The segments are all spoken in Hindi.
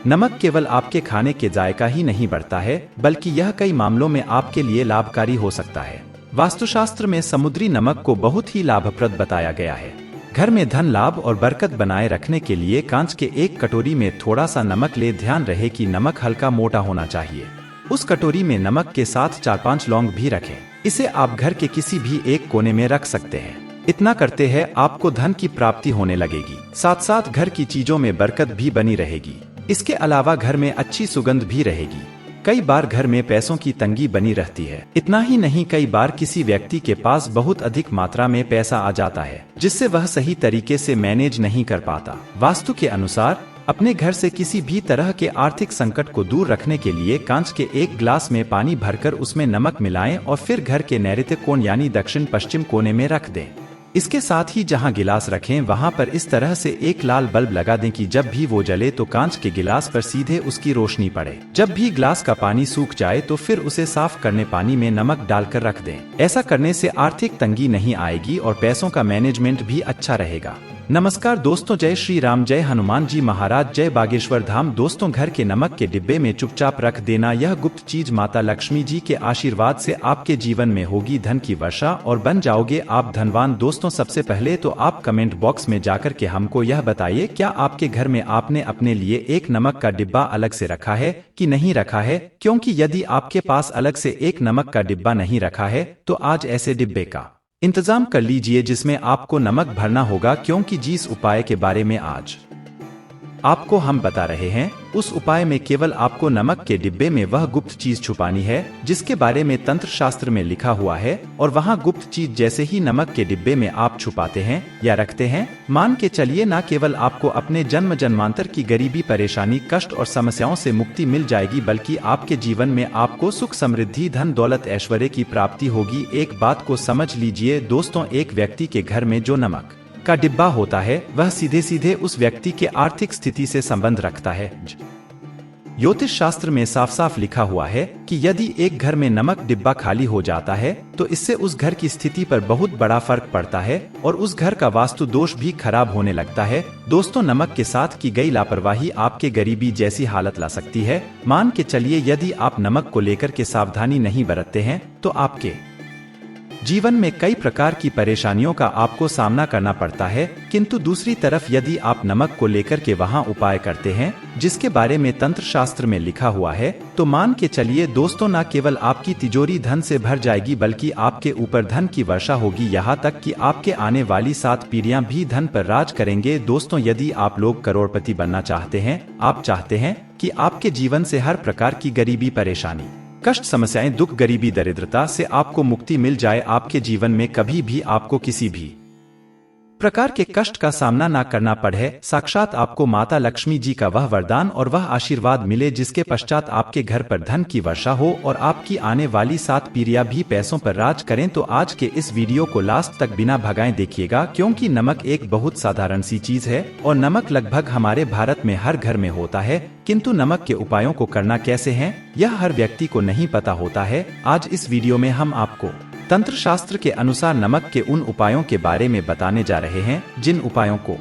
नमक केवल आपके खाने के जायका ही नहीं बढ़ता है, बल्कि यह कई मामलों में आपके लिए लाभकारी हो सकता है। वास्तुशास्त्र में समुद्री नमक को बहुत ही लाभप्रद बताया गया है। घर में धन लाभ और बरकत बनाए रखने के लिए कांच के एक कटोरी में थोड़ा सा नमक ले। ध्यान रहे कि नमक हल्का मोटा होना चाहिए। उस कटोरी में नमक के साथ 4-5 लौंग भी रखें। इसे आप घर के किसी भी एक कोने में रख सकते हैं। इतना करते हैं आपको धन की प्राप्ति होने लगेगी, साथ साथ घर की चीजों में बरकत भी बनी रहेगी। इसके अलावा घर में अच्छी सुगंध भी रहेगी। कई बार घर में पैसों की तंगी बनी रहती है। इतना ही नहीं, कई बार किसी व्यक्ति के पास बहुत अधिक मात्रा में पैसा आ जाता है, जिससे वह सही तरीके से मैनेज नहीं कर पाता। वास्तु के अनुसार अपने घर से किसी भी तरह के आर्थिक संकट को दूर रखने के लिए कांच के एक ग्लास में पानी भरकर उसमें नमक मिलाएं और फिर घर के नैऋत्य कोण यानी दक्षिण पश्चिम कोने में रख दें। इसके साथ ही जहां गिलास रखें वहां पर इस तरह से एक लाल बल्ब लगा दें कि जब भी वो जले तो कांच के गिलास पर सीधे उसकी रोशनी पड़े। जब भी ग्लास का पानी सूख जाए तो फिर उसे साफ करने पानी में नमक डालकर रख दें। ऐसा करने से आर्थिक तंगी नहीं आएगी और पैसों का मैनेजमेंट भी अच्छा रहेगा। नमस्कार दोस्तों, जय श्री राम, जय हनुमान जी महाराज, जय बागेश्वर धाम। दोस्तों, घर के नमक के डिब्बे में चुपचाप रख देना यह गुप्त चीज माता लक्ष्मी जी के आशीर्वाद से आपके जीवन में होगी धन की वर्षा और बन जाओगे आप धनवान। दोस्तों, सबसे पहले तो आप कमेंट बॉक्स में जाकर के हमको यह बताइए, क्या आपके घर में आपने अपने लिए एक नमक का डिब्बा अलग से रखा है कि नहीं रखा है? क्योंकि यदि आपके पास अलग से एक नमक का डिब्बा नहीं रखा है तो आज ऐसे डिब्बे का इंतजाम कर लीजिए जिसमें आपको नमक भरना होगा, क्योंकि जिस उपाय के बारे में आज आपको हम बता रहे हैं उस उपाय में केवल आपको नमक के डिब्बे में वह गुप्त चीज छुपानी है जिसके बारे में तंत्र शास्त्र में लिखा हुआ है। और वहाँ गुप्त चीज जैसे ही नमक के डिब्बे में आप छुपाते हैं या रखते हैं, मान के चलिए ना केवल आपको अपने जन्म जन्मांतर की गरीबी, परेशानी, कष्ट और समस्याओं से मुक्ति मिल जाएगी, बल्कि आपके जीवन में आपको सुख, समृद्धि, धन दौलत, ऐश्वर्य की प्राप्ति होगी। एक बात को समझ लीजिए दोस्तों, एक व्यक्ति के घर में जो नमक का डिब्बा होता है वह सीधे सीधे उस व्यक्ति के आर्थिक स्थिति से संबंध रखता है। ज्योतिष शास्त्र में साफ साफ लिखा हुआ है कि यदि एक घर में नमक डिब्बा खाली हो जाता है तो इससे उस घर की स्थिति पर बहुत बड़ा फर्क पड़ता है और उस घर का वास्तु दोष भी खराब होने लगता है। दोस्तों, नमक के साथ की गई लापरवाही आपके गरीबी जैसी हालत ला सकती है। मान के चलिए यदि आप नमक को लेकर के सावधानी नहीं बरतते हैं तो आपके जीवन में कई प्रकार की परेशानियों का आपको सामना करना पड़ता है। किंतु दूसरी तरफ यदि आप नमक को लेकर के वहां उपाय करते हैं जिसके बारे में तंत्र शास्त्र में लिखा हुआ है, तो मान के चलिए दोस्तों, न केवल आपकी तिजोरी धन से भर जाएगी बल्कि आपके ऊपर धन की वर्षा होगी, यहाँ तक कि आपके आने वाली 7 पीढ़ियां भी धन पर राज करेंगे। दोस्तों, यदि आप लोग करोड़पति बनना चाहते हैं, आप चाहते हैं कि आपके जीवन से हर प्रकार की गरीबी, परेशानी, कष्ट, समस्याएं, दुख, गरीबी, दरिद्रता से आपको मुक्ति मिल जाए, आपके जीवन में कभी भी आपको किसी भी प्रकार के कष्ट का सामना ना करना पड़े, साक्षात आपको माता लक्ष्मी जी का वह वरदान और वह आशीर्वाद मिले जिसके पश्चात आपके घर पर धन की वर्षा हो और आपकी आने वाली 7 पीढ़ियां भी पैसों पर राज करें, तो आज के इस वीडियो को लास्ट तक बिना भगाए देखिएगा, क्योंकि नमक एक बहुत साधारण सी चीज है और नमक लगभग हमारे भारत में हर घर में होता है। किंतु नमक के उपायों को करना कैसे है यह हर व्यक्ति को नहीं पता होता है। आज इस वीडियो में हम आपको तंत्र शास्त्र के अनुसार नमक के उन उपायों के बारे में बताने जा रहे हैं जिन उपायों को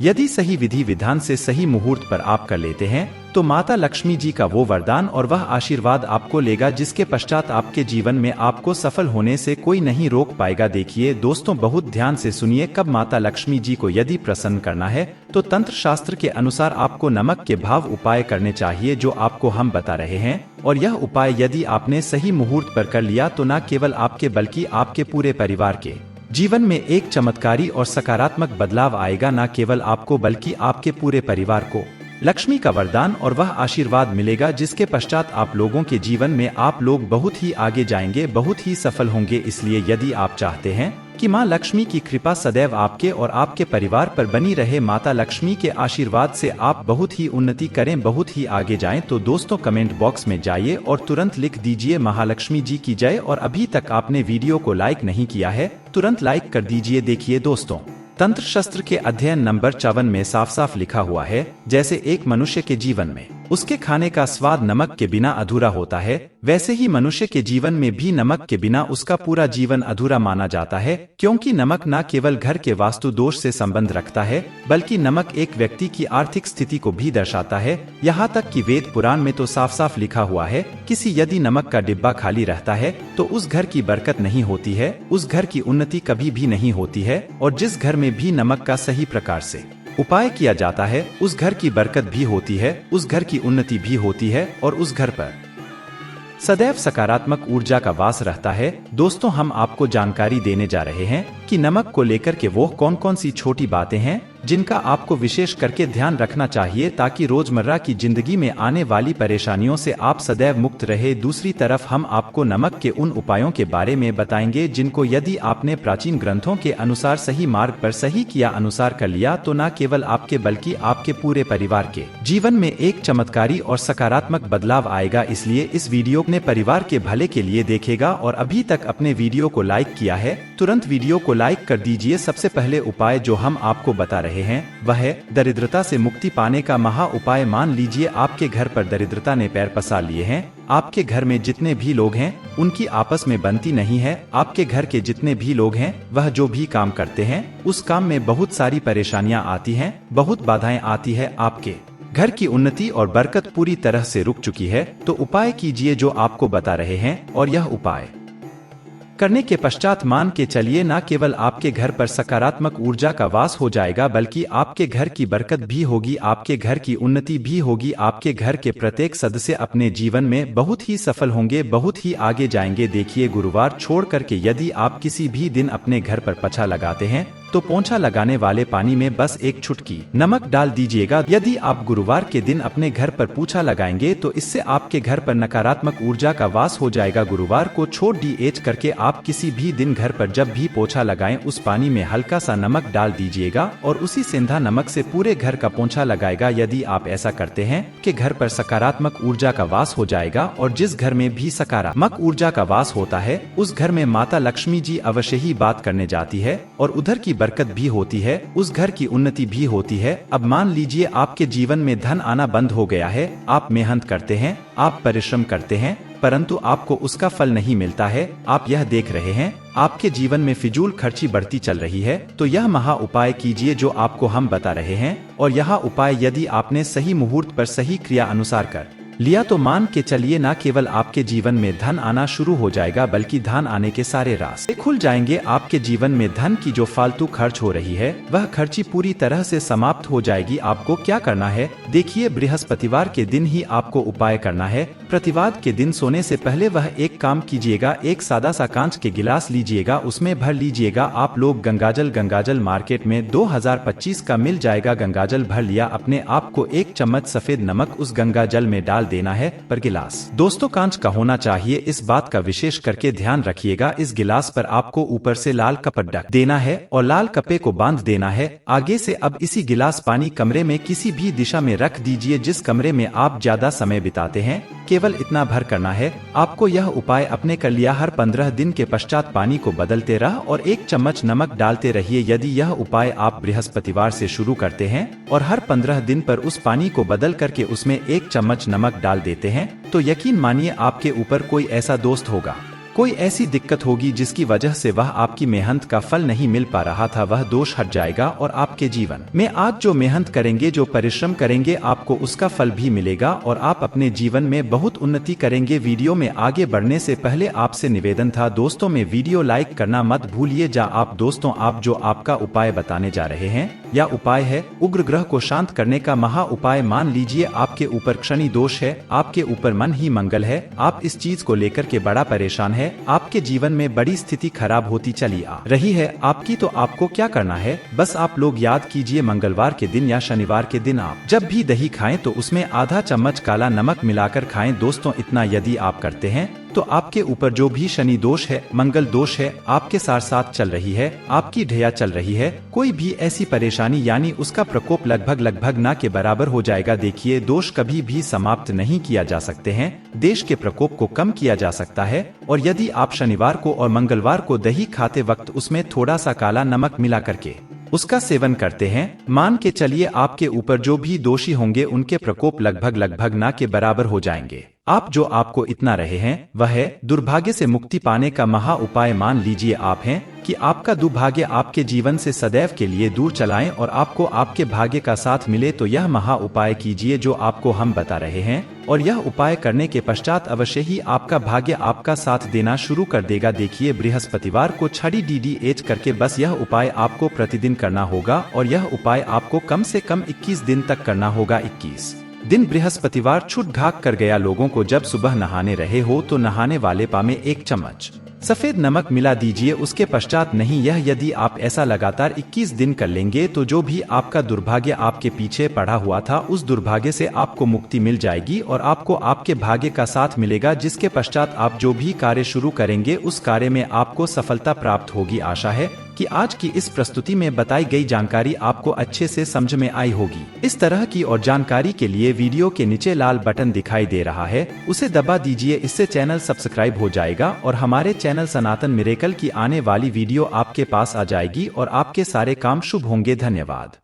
यदि सही विधि विधान से सही मुहूर्त पर आप कर लेते हैं तो माता लक्ष्मी जी का वो वरदान और वह आशीर्वाद आपको लेगा जिसके पश्चात आपके जीवन में आपको सफल होने से कोई नहीं रोक पाएगा। देखिए दोस्तों, बहुत ध्यान से सुनिए, कब माता लक्ष्मी जी को यदि प्रसन्न करना है तो तंत्र शास्त्र के अनुसार आपको नमक के भाव उपाय करने चाहिए जो आपको हम बता रहे हैं। और यह उपाय यदि आपने सही मुहूर्त पर कर लिया तो न केवल आपके बल्कि आपके पूरे परिवार के जीवन में एक चमत्कारी और सकारात्मक बदलाव आएगा। न केवल आपको बल्कि आपके पूरे परिवार को लक्ष्मी का वरदान और वह आशीर्वाद मिलेगा जिसके पश्चात आप लोगों के जीवन में आप लोग बहुत ही आगे जाएंगे, बहुत ही सफल होंगे। इसलिए यदि आप चाहते हैं कि मां लक्ष्मी की कृपा सदैव आपके और आपके परिवार पर बनी रहे, माता लक्ष्मी के आशीर्वाद से आप बहुत ही उन्नति करें, बहुत ही आगे जाएं, तो दोस्तों कमेंट बॉक्स में जाइए और तुरंत लिख दीजिए महालक्ष्मी जी की जय। और अभी तक आपने वीडियो को लाइक नहीं किया है तुरंत लाइक कर दीजिए। देखिए दोस्तों, तंत्र शास्त्र के अध्ययन नंबर 54 में साफ साफ लिखा हुआ है, जैसे एक मनुष्य के जीवन में उसके खाने का स्वाद नमक के बिना अधूरा होता है, वैसे ही मनुष्य के जीवन में भी नमक के बिना उसका पूरा जीवन अधूरा माना जाता है, क्योंकि नमक न केवल घर के वास्तु दोष से संबंध रखता है, बल्कि नमक एक व्यक्ति की आर्थिक स्थिति को भी दर्शाता है। यहाँ तक कि वेद पुराण में तो साफ साफ लिखा हुआ है, किसी यदि नमक का डिब्बा खाली रहता है तो उस घर की बरकत नहीं होती है, उस घर की उन्नति कभी भी नहीं होती है। और जिस घर में भी नमक का सही प्रकार से उपाय किया जाता है, उस घर की बरकत भी होती है, उस घर की उन्नति भी होती है और उस घर पर सदैव सकारात्मक ऊर्जा का वास रहता है। दोस्तों, हम आपको जानकारी देने जा रहे हैं कि नमक को लेकर के वो कौन कौन सी छोटी बातें हैं जिनका आपको विशेष करके ध्यान रखना चाहिए, ताकि रोजमर्रा की जिंदगी में आने वाली परेशानियों से आप सदैव मुक्त रहे। दूसरी तरफ हम आपको नमक के उन उपायों के बारे में बताएंगे जिनको यदि आपने प्राचीन ग्रंथों के अनुसार सही मार्ग पर सही किया अनुसार कर लिया तो न केवल आपके बल्कि आपके पूरे परिवार के जीवन में एक चमत्कारी और सकारात्मक बदलाव आएगा। इसलिए इस वीडियो ने परिवार के भले के लिए देखेगा और अभी तक अपने वीडियो को लाइक किया है तुरंत वीडियो को लाइक कर दीजिए। सबसे पहले उपाय जो हम आपको बता रहे हैं वह है दरिद्रता से मुक्ति पाने का महा उपाय। मान लीजिए आपके घर पर दरिद्रता ने पैर पसार लिए हैं, आपके घर में जितने भी लोग हैं उनकी आपस में बनती नहीं है, आपके घर के जितने भी लोग हैं वह जो भी काम करते हैं उस काम में बहुत सारी परेशानियां आती हैं, बहुत बाधाएं आती है, आपके घर की उन्नति और बरकत पूरी तरह से रुक चुकी है। तो उपाय कीजिए जो आपको बता रहे हैं, और यह उपाय करने के पश्चात मान के चलिए न केवल आपके घर पर सकारात्मक ऊर्जा का वास हो जाएगा बल्कि आपके घर की बरकत भी होगी, आपके घर की उन्नति भी होगी, आपके घर के प्रत्येक सदस्य अपने जीवन में बहुत ही सफल होंगे, बहुत ही आगे जाएंगे। देखिए, गुरुवार छोड़ करके यदि आप किसी भी दिन अपने घर पर पोछा लगाते हैं तो पोंछा लगाने वाले पानी में बस एक चुटकी नमक डाल दीजिएगा। यदि आप गुरुवार के दिन अपने घर पर पोछा लगाएंगे तो इससे आपके घर पर नकारात्मक ऊर्जा का वास हो जाएगा। गुरुवार को छोड़ डीएच करके आप किसी भी दिन घर पर जब भी पोछा लगाएं उस पानी में हल्का सा नमक डाल दीजिएगा और उसी सेंधा नमक से पूरे घर का पोंछा लगाएगा। यदि आप ऐसा करते हैं कि घर पर सकारात्मक ऊर्जा का वास हो जाएगा, और जिस घर में भी सकारात्मक ऊर्जा का वास होता है उस घर में माता लक्ष्मी जी अवश्य ही बात करने जाती है और उधर की बरकत भी होती है, उस घर की उन्नति भी होती है। अब मान लीजिए आपके जीवन में धन आना बंद हो गया है, आप मेहनत करते हैं, आप परिश्रम करते हैं, परंतु आपको उसका फल नहीं मिलता है, आप यह देख रहे हैं आपके जीवन में फिजूल खर्ची बढ़ती चल रही है, तो यह महा उपाय कीजिए जो आपको हम बता रहे हैं। और यह उपाय यदि आपने सही मुहूर्त पर सही क्रिया अनुसार कर लिया तो मान के चलिए न केवल आपके जीवन में धन आना शुरू हो जाएगा बल्कि धन आने के सारे रास्ते खुल जाएंगे। आपके जीवन में धन की जो फालतू खर्च हो रही है वह खर्ची पूरी तरह से समाप्त हो जाएगी। आपको क्या करना है, देखिए, बृहस्पतिवार के दिन ही आपको उपाय करना है। प्रतिवाद के दिन सोने से पहले वह एक काम कीजिएगा, एक सादा सा कांच के गिलास लीजिएगा, उसमें भर लीजिएगा आप लोग गंगाजल मार्केट में 2025 का मिल जाएगा। गंगाजल भर लिया, अपने आप को एक चम्मच सफेद नमक उस गंगाजल में डाल देना है पर गिलास दोस्तों कांच का होना चाहिए, इस बात का विशेष करके ध्यान रखिएगा। इस गिलास पर आपको ऊपर से लाल कपड़ा ढक देना है और लाल कपड़े को बांध देना है आगे से। अब इसी गिलास पानी कमरे में किसी भी दिशा में रख दीजिए, जिस कमरे में आप ज्यादा समय बिताते हैं, केवल इतना भर करना है आपको। यह उपाय अपने कर लिया, हर 15 दिन के पश्चात पानी को बदलते रह और 1 चम्मच नमक डालते रहिए। यदि यह उपाय आप बृहस्पतिवार से शुरू करते हैं और हर 15 दिन पर उस पानी को बदल करके उसमें 1 चम्मच नमक डाल देते हैं तो यकीन मानिए आपके ऊपर कोई ऐसा दोस्त होगा, कोई ऐसी दिक्कत होगी जिसकी वजह से वह आपकी मेहनत का फल नहीं मिल पा रहा था, वह दोष हट जाएगा और आपके जीवन में आज जो मेहनत करेंगे, जो परिश्रम करेंगे, आपको उसका फल भी मिलेगा और आप अपने जीवन में बहुत उन्नति करेंगे। वीडियो में आगे बढ़ने से पहले आपसे निवेदन था दोस्तों में वीडियो लाइक करना मत भूलिए। आप दोस्तों, आप जो आपका उपाय बताने जा रहे हैं या उपाय है उग्र ग्रह को शांत करने का महा उपाय। मान लीजिए आपके ऊपर शनि दोष है, आपके ऊपर मन ही मंगल है, आप इस चीज को लेकर के बड़ा परेशान है, आपके जीवन में बड़ी स्थिति खराब होती चली आ रही है आपकी, तो आपको क्या करना है, बस आप लोग याद कीजिए मंगलवार के दिन या शनिवार के दिन आप जब भी दही खाएं तो उसमें आधा चम्मच काला नमक मिलाकर खाएं। दोस्तों, इतना यदि आप करते हैं तो आपके ऊपर जो भी शनि दोष है, मंगल दोष है, आपके साथ साथ चल रही है, आपकी ढैया चल रही है, कोई भी ऐसी परेशानी यानी उसका प्रकोप लगभग ना के बराबर हो जाएगा। देखिए, दोष कभी भी समाप्त नहीं किया जा सकते हैं, देश के प्रकोप को कम किया जा सकता है। और यदि आप शनिवार को और मंगलवार को दही खाते वक्त उसमें थोड़ा सा काला नमक मिला करके उसका सेवन करते हैं, मान के चलिए आपके ऊपर जो भी दोषी होंगे उनके प्रकोप लगभग ना के बराबर हो जाएंगे। आप जो आपको इतना रहे हैं वह है दुर्भाग्य से मुक्ति पाने का महा उपाय। मान लीजिए आप हैं कि आपका दुर्भाग्य आपके जीवन से सदैव के लिए दूर चलाएं और आपको आपके भाग्य का साथ मिले, तो यह महा उपाय कीजिए जो आपको हम बता रहे हैं, और यह उपाय करने के पश्चात अवश्य ही आपका भाग्य आपका साथ देना शुरू कर देगा। देखिए, बृहस्पतिवार को छड़ी DDH करके बस यह उपाय आपको प्रतिदिन करना होगा, और यह उपाय आपको कम से कम 21 दिन तक करना होगा। 21 दिन बृहस्पतिवार छूट घाक कर गया लोगों को जब सुबह नहाने रहे हो तो नहाने वाले पा में 1 चम्मच सफेद नमक मिला दीजिए। उसके पश्चात नहीं, यह यदि आप ऐसा लगातार 21 दिन कर लेंगे तो जो भी आपका दुर्भाग्य आपके पीछे पड़ा हुआ था उस दुर्भाग्य से आपको मुक्ति मिल जाएगी और आपको आपके भाग्य का साथ मिलेगा, जिसके पश्चात आप जो भी कार्य शुरू करेंगे उस कार्य में आपको सफलता प्राप्त होगी। आशा है कि आज की इस प्रस्तुति में बताई गई जानकारी आपको अच्छे से समझ में आई होगी। इस तरह की और जानकारी के लिए वीडियो के नीचे लाल बटन दिखाई दे रहा है, उसे दबा दीजिए। इससे चैनल सब्सक्राइब हो जाएगा और हमारे चैनल सनातन मिरेकल की आने वाली वीडियो आपके पास आ जाएगी और आपके सारे काम शुभ होंगे। धन्यवाद।